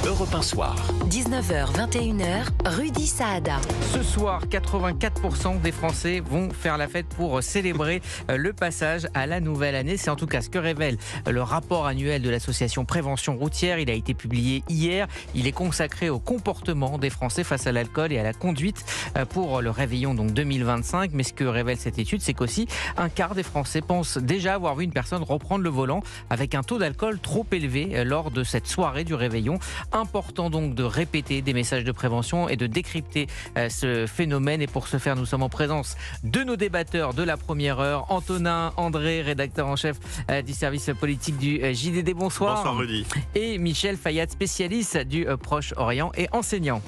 Europe 1 Soir. 19h, 21h, Rudy Saada. Ce soir, 84% des Français vont faire la fête pour célébrer le passage à la nouvelle année. C'est en tout cas ce que révèle le rapport annuel de l'association Prévention Routière. Il a été publié hier. Il est consacré au comportement des Français face à l'alcool et à la conduite pour le réveillon donc 2025. Mais ce que révèle cette étude, c'est qu'aussi un quart des Français pensent déjà avoir vu une personne reprendre le volant avec un taux d'alcool trop élevé lors de cette soirée du réveillon. Important donc de répéter des messages de prévention et de décrypter ce phénomène. Et pour ce faire, nous sommes en présence de nos débatteurs de la première heure. Antonin André, rédacteur en chef du service politique du JDD. Bonsoir. Bonsoir Rudy. Et Michel Fayad, spécialiste du Proche-Orient et enseignant.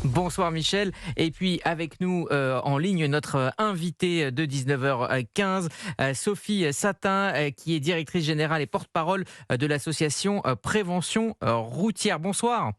Bonsoir Michel. Et puis avec nous en ligne notre invitée de 19h15, Sophie Satin, qui est directrice générale et porte-parole de l'association Prévention Routière. Bonsoir.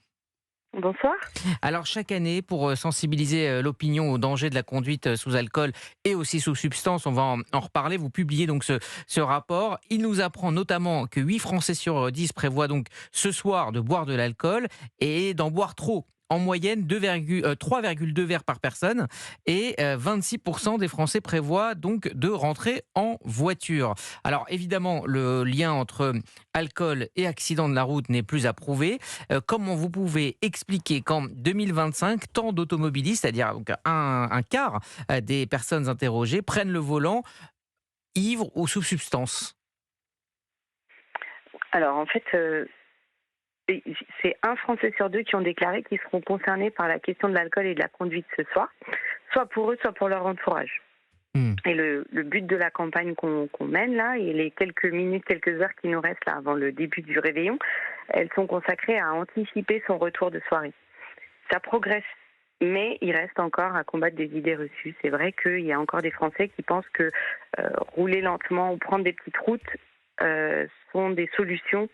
Bonsoir. Alors chaque année, pour sensibiliser l'opinion au danger de la conduite sous alcool et aussi sous substance, on va en reparler, vous publiez donc ce rapport. Il nous apprend notamment que 8 Français sur 10 prévoient donc ce soir de boire de l'alcool et d'en boire trop. En moyenne, 3,2 verres par personne et 26% des Français prévoient donc de rentrer en voiture. Alors évidemment, le lien entre alcool et accident de la route n'est plus à prouver. Comment vous pouvez expliquer qu'en 2025, tant d'automobilistes, c'est-à-dire donc un quart des personnes interrogées, prennent le volant ivres ou sous substance ? Alors en fait, c'est un Français sur 2 qui ont déclaré qu'ils seront concernés par la question de l'alcool et de la conduite ce soir, soit pour eux, soit pour leur entourage. Et le but de la campagne qu'on mène là, et les quelques minutes, quelques heures qui nous restent là avant le début du réveillon, elles sont consacrées à anticiper son retour de soirée. Ça progresse, mais il reste encore à combattre des idées reçues. C'est vrai qu'il y a encore des Français qui pensent que rouler lentement ou prendre des petites routes sont des solutions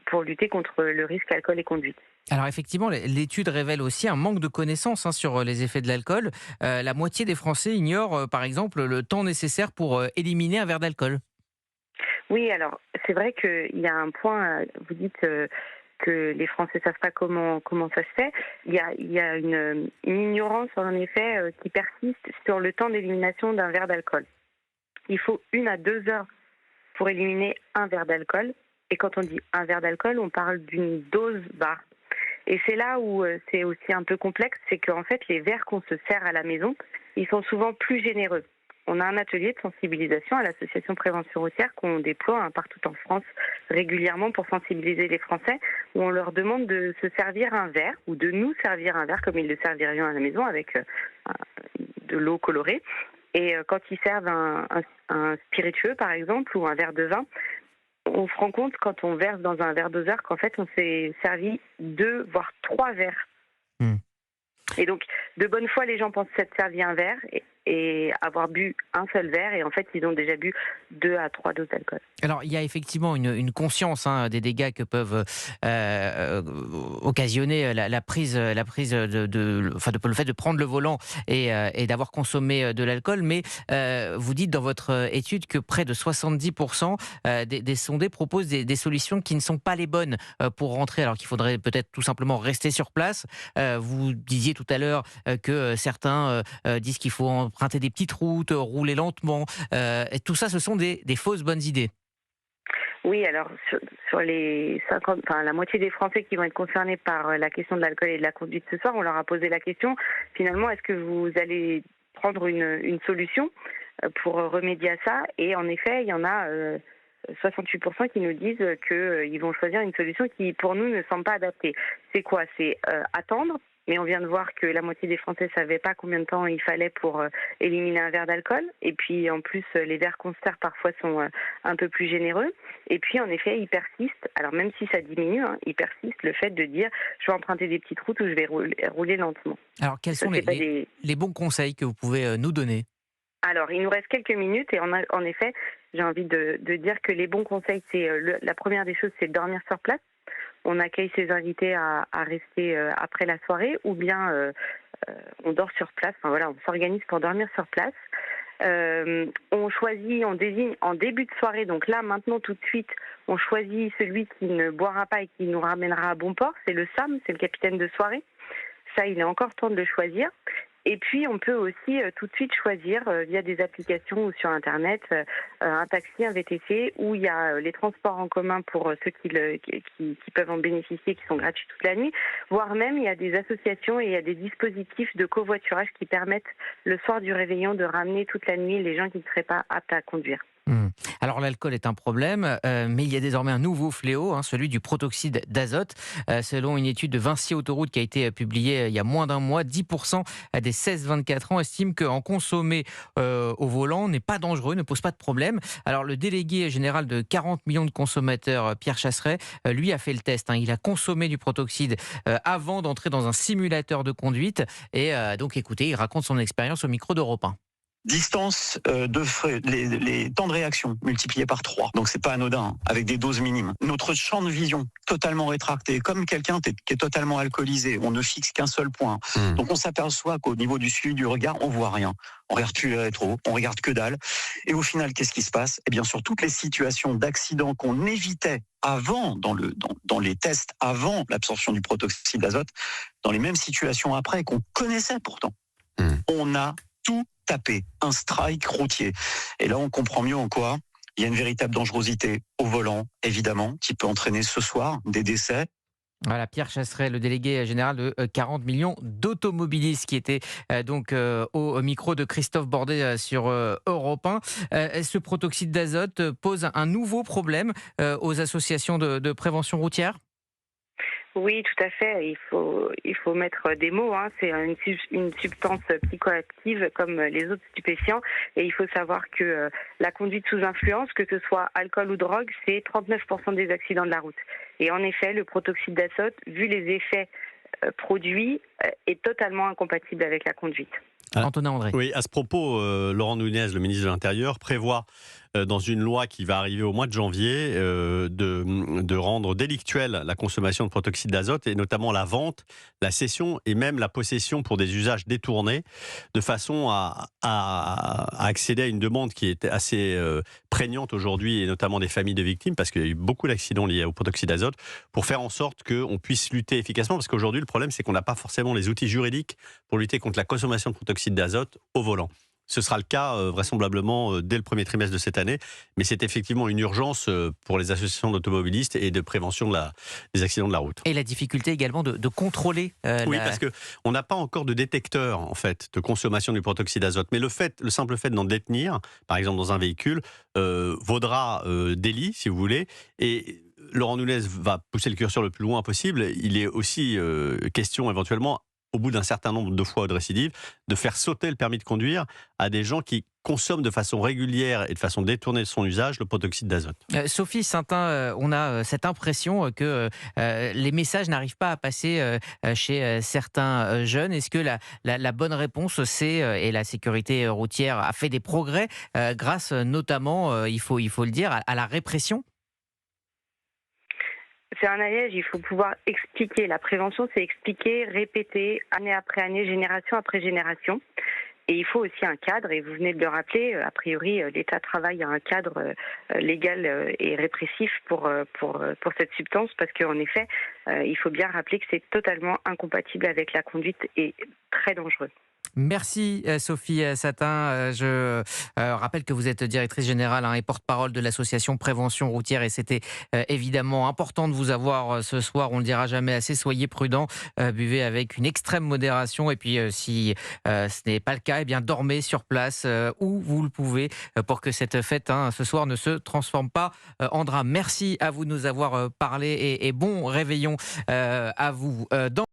pour lutter contre le risque alcool et conduite. Alors effectivement, l'étude révèle aussi un manque de connaissances sur les effets de l'alcool. La moitié des Français ignorent par exemple le temps nécessaire pour éliminer un verre d'alcool. Oui, alors c'est vrai qu'il y a un point, vous dites que les Français ne savent pas comment ça se fait. Il y a une ignorance en effet qui persiste sur le temps d'élimination d'un verre d'alcool. Il faut 1 à 2 heures pour éliminer un verre d'alcool. Et quand on dit un verre d'alcool, on parle d'une dose bar. Et c'est là où c'est aussi un peu complexe, c'est qu'en fait, les verres qu'on se sert à la maison, ils sont souvent plus généreux. On a un atelier de sensibilisation à l'association Prévention Routière qu'on déploie partout en France régulièrement pour sensibiliser les Français, où on leur demande de se servir un verre ou de nous servir un verre comme ils le serviraient à la maison avec de l'eau colorée. Et quand ils servent un spiritueux, par exemple, ou un verre de vin, on se rend compte quand on verse dans un verre doseur qu'en fait on s'est servi 2 voire 3 verres. Et donc de bonne foi les gens pensent s'être servi un verre et avoir bu un seul verre et en fait ils ont déjà bu 2 à 3 doses d'alcool. Alors il y a effectivement une conscience des dégâts que peuvent occasionner la prise de le fait de prendre le volant et d'avoir consommé de l'alcool, mais vous dites dans votre étude que près de 70% des sondés proposent des solutions qui ne sont pas les bonnes pour rentrer, alors qu'il faudrait peut-être tout simplement rester sur place. Vous disiez tout à l'heure que certains disent qu'il faut emprunter des petites routes, rouler lentement, et tout ça ce sont des fausses bonnes idées. Oui, alors sur les 50, la moitié des Français qui vont être concernés par la question de l'alcool et de la conduite ce soir, on leur a posé la question, finalement, est-ce que vous allez prendre une solution pour remédier à ça ? Et en effet, il y en a 68% qui nous disent qu'ils vont choisir une solution qui, pour nous, ne semble pas adaptée. C'est quoi ? C'est attendre. Mais on vient de voir que la moitié des Français ne savaient pas combien de temps il fallait pour éliminer un verre d'alcool. Et puis en plus, les verres qu'on se sert parfois sont un peu plus généreux. Et puis en effet, ils persistent. Alors même si ça diminue, ils persistent le fait de dire je vais emprunter des petites routes ou je vais rouler lentement. Alors quels sont les bons conseils que vous pouvez nous donner ? Alors il nous reste quelques minutes et en effet, j'ai envie de dire que les bons conseils, c'est la première des choses, c'est de dormir sur place. On accueille ses invités à rester après la soirée ou bien on dort sur place. Enfin, voilà, on s'organise pour dormir sur place. On désigne en début de soirée, donc là maintenant tout de suite, on choisit celui qui ne boira pas et qui nous ramènera à bon port, c'est le SAM, c'est le capitaine de soirée. Ça, il est encore temps de le choisir. Et puis, on peut aussi tout de suite choisir via des applications ou sur Internet un taxi, un VTC, où il y a les transports en commun pour ceux qui peuvent en bénéficier, qui sont gratuits toute la nuit, voire même il y a des associations et il y a des dispositifs de covoiturage qui permettent le soir du réveillon de ramener toute la nuit les gens qui ne seraient pas aptes à conduire. Alors l'alcool est un problème, mais il y a désormais un nouveau fléau, celui du protoxyde d'azote. Selon une étude de Vinci Autoroute qui a été publiée il y a moins d'un mois, 10% des 16-24 ans estiment qu'en consommer au volant n'est pas dangereux, ne pose pas de problème. Alors le délégué général de 40 millions de consommateurs, Pierre Chasseret, lui a fait le test. Il a consommé du protoxyde avant d'entrer dans un simulateur de conduite. Et donc écoutez, il raconte son expérience au micro d'Europe 1. Distance de frais, les temps de réaction multipliés par 3. Donc c'est pas anodin, avec des doses minimes. Notre champ de vision totalement rétracté, comme quelqu'un qui est totalement alcoolisé, on ne fixe qu'un seul point. Donc on s'aperçoit qu'au niveau du suivi du regard, on voit rien. On regarde plus les rétros, on regarde que dalle. Et au final, qu'est-ce qui se passe ? Eh bien, sur toutes les situations d'accident qu'on évitait avant, dans les tests, avant l'absorption du protoxyde d'azote, dans les mêmes situations après, qu'on connaissait pourtant, on a tout tapé, un strike routier. Et là, on comprend mieux en quoi il y a une véritable dangerosité au volant, évidemment, qui peut entraîner ce soir des décès. Voilà, Pierre Chasseret, le délégué général de 40 millions d'automobilistes qui était donc au micro de Christophe Bordet sur Europe 1. Ce protoxyde d'azote pose un nouveau problème aux associations de prévention routière ? Oui, tout à fait. Il faut mettre des mots. C'est une substance psychoactive comme les autres stupéfiants. Et il faut savoir que la conduite sous influence, que ce soit alcool ou drogue, c'est 39% des accidents de la route. Et en effet, le protoxyde d'azote, vu les effets produits, est totalement incompatible avec la conduite. Antonin André. Oui, à ce propos, Laurent Nunez, le ministre de l'Intérieur, prévoit dans une loi qui va arriver au mois de janvier de rendre délictuelle la consommation de protoxyde d'azote et notamment la vente, la cession et même la possession pour des usages détournés, de façon à accéder à une demande qui est assez prégnante aujourd'hui et notamment des familles de victimes, parce qu'il y a eu beaucoup d'accidents liés au protoxyde d'azote, pour faire en sorte qu'on puisse lutter efficacement, parce qu'aujourd'hui le problème c'est qu'on n'a pas forcément les outils juridiques pour lutter contre la consommation de protoxyde d'azote au volant. Ce sera le cas vraisemblablement dès le premier trimestre de cette année, mais c'est effectivement une urgence pour les associations d'automobilistes et de prévention des accidents de la route. Et la difficulté également de contrôler. Oui, parce qu'on n'a pas encore de détecteur en fait de consommation du protoxyde d'azote, mais le simple fait d'en détenir, par exemple dans un véhicule, vaudra délit si vous voulez. Et Laurent Nunez va pousser le curseur le plus loin possible. Il est aussi question éventuellement, au bout d'un certain nombre de fois de récidive, de faire sauter le permis de conduire à des gens qui consomment de façon régulière et de façon détournée de son usage le protoxyde d'azote. Sophie Saintin, on a cette impression que les messages n'arrivent pas à passer chez certains jeunes. Est-ce que la bonne réponse, et la sécurité routière a fait des progrès grâce notamment, il faut le dire, à la répression ? C'est un alliage, il faut pouvoir expliquer. La prévention, c'est expliquer, répéter, année après année, génération après génération. Et il faut aussi un cadre, et vous venez de le rappeler, a priori, l'État travaille à un cadre légal et répressif pour cette substance, parce qu'en effet, il faut bien rappeler que c'est totalement incompatible avec la conduite et très dangereux. Merci Sophie Satin. Je rappelle que vous êtes directrice générale et porte-parole de l'association Prévention Routière, et c'était évidemment important de vous avoir ce soir. On ne le dira jamais assez, soyez prudents, buvez avec une extrême modération, et puis si ce n'est pas le cas, eh bien dormez sur place où vous le pouvez pour que cette fête ce soir ne se transforme pas en drame. Merci à vous de nous avoir parlé et bon réveillon à vous.